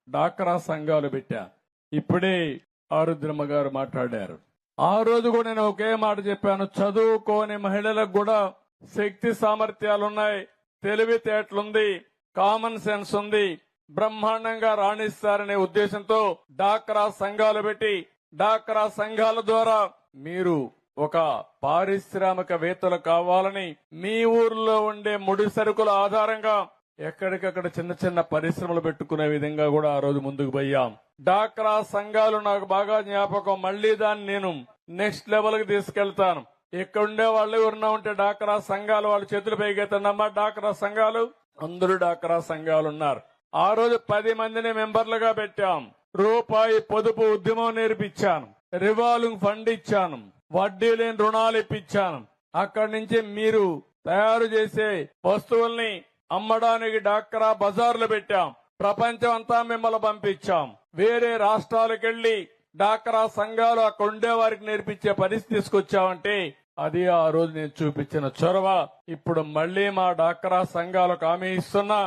డాక్రా సంఘాలు పెట్టా. ఇప్పుడే ఆరుద్రమ్మ గారు మాట్లాడారు. ఆ రోజు కూడా నేను ఒకే మాట చెప్పాను, చదువుకోని మహిళలకు కూడా శక్తి సామర్థ్యాలున్నాయి, తెలివితేటలుంది, కామన్ సెన్స్ ఉంది, బ్రహ్మాండంగా రాణిస్తారనే ఉద్దేశంతో డాక్రా సంఘాలు పెట్టి డాక్రా సంఘాల ద్వారా మీరు ఒక పారిశ్రామికవేత్తలు కావాలని మీ ఊర్లో ఉండే ముడి సరుకుల ఆధారంగా ఎక్కడికక్కడ చిన్న చిన్న పరిశ్రమలు పెట్టుకునే విధంగా కూడా ఆ రోజు ముందుకు పోయాం. డాక్రా సంఘాలు నాకు బాగా జ్ఞాపకం. మళ్లీ దాన్ని నేను నెక్స్ట్ లెవెల్ కి తీసుకెళ్తాను. ఇక్కడ ఉండే వాళ్ళు ఎవరన్నా ఉంటే డాక్రా సంఘాలు వాళ్ళ చేతులు పైకెత్తనమ్మా. డాక్రా సంఘాలు అందరూ డాక్రా సంఘాలు ఉన్నారు. ఆ రోజు 10 మందిని మెంబర్లుగా పెట్టాం. రూపాయి పొదుపు ఉద్యమం నేర్పించాను, రివాల్వింగ్ ఫండ్ ఇచ్చాను, వడ్డీ లేని రుణాలు ఇప్పించాను. అక్కడి నుంచి మీరు తయారు చేసే వస్తువుల్ని అమ్మడానికి డాక్రా బజార్లు పెట్టాం. ప్రపంచం అంతా మిమ్మల్ని పంపించాం. వేరే రాష్ట్రాలకెళ్లి డాక్రా సంఘాలు అక్కడ ఉండే వారికి నేర్పించే పరిస్థితి తీసుకొచ్చామంటే అది ఆ రోజు నేను చూపించిన చొరవ. ఇప్పుడు మళ్లీ మా డాక్రా సంఘాలకు హామీ ఇస్తున్నా,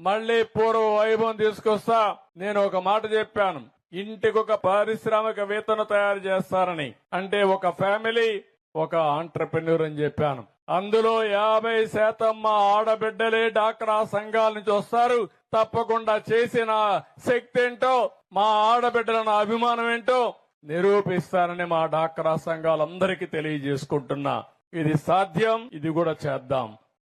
మళ్లీ పూర్వ వైభవం తీసుకొస్తా. నేను ఒక మాట చెప్పాను, ఇంటికొక పారిశ్రామికవేత్తను తయారు చేస్తారని. అంటే ఒక ఫ్యామిలీ, ఒక ఆంటర్ప్రెన్యూర్ అని చెప్పాను. అందులో 50% మా ఆడబిడ్డలే డాక్రా సంఘాల నుంచి వస్తారు. తప్పకుండా చేసిన శక్తి ఏంటో, మా ఆడబిడ్డల అభిమానం ఏంటో నిరూపిస్తానని మా డాక్రా సంఘాలందరికీ తెలియజేసుకుంటున్నా. ఇది సాధ్యం, ఇది కూడా చేద్దాం.